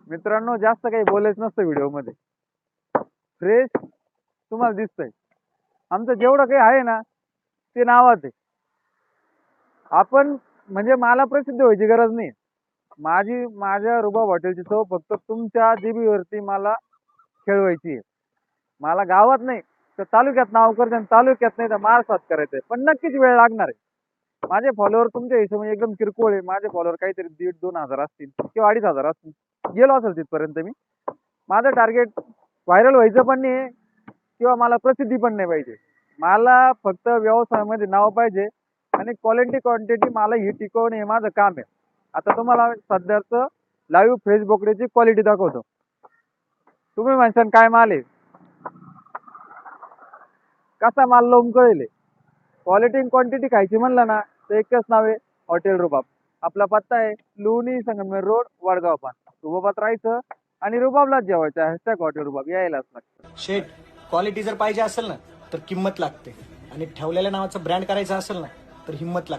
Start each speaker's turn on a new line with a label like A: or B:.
A: मित्रांनो, जास्त काही बोलायचं नसतं व्हिडिओ मध्ये. फ्रेश तुम्हाला दिसतंय. आमचं जेवढं काही आहे ना ते नावाच आहे. आपण म्हणजे मला प्रसिद्ध व्हायची गरज नाही. माझ्या रुबाब हॉटेलची चव फक्त तुमच्या जिभेवरती मला खेळवायची आहे. मला गावात नाही तर तालुक्यात नाव करते आणि तालुक्यात नाही तर महाराष्ट्रात करायचंय, पण नक्कीच वेळ लागणार आहे. माझे फॉलोअर तुमच्या हिशोबाने एकदम किरकोळ आहे. माझे फॉलोअर काहीतरी 1,500-2,000 असतील किंवा 2,500 असतील. गेलो असेल तिथपर्यंत मी. माझं टार्गेट व्हायरल व्हायचं पण नाही किंवा मला प्रसिद्धी पण नाही पाहिजे. मला फक्त व्यवसायामध्ये नाव पाहिजे आणि क्वालिटी क्वांटिटी मला ही टिकवणे हे माझं काम आहे. आता तुम्हाला सध्याचं लाईव्ह फ्रेश बोकड्याची क्वालिटी दाखवतो. तुम्ही म्हणसान काय माल आहे, कसा माल लावून कळेल. क्वालिटी क्वांटिटी खायची म्हणलं ना तर एकच नाव आहे, हॉटेल रुबाब. आपला पत्ता आहे लोणी संगमनेर रोड, वडगाव पान. रुबाबात राहायचं आणि रुबाबलाच जेवायचं. हॅशटॅग हॉटेल रुबाब यायलाच लागतं.
B: शेट, क्वालिटी जर पाहिजे असेल ना तर किंमत लागते, आणि ठेवलेल्या नावाचं ब्रँड करायचं असेल ना तर हिंमत लागते.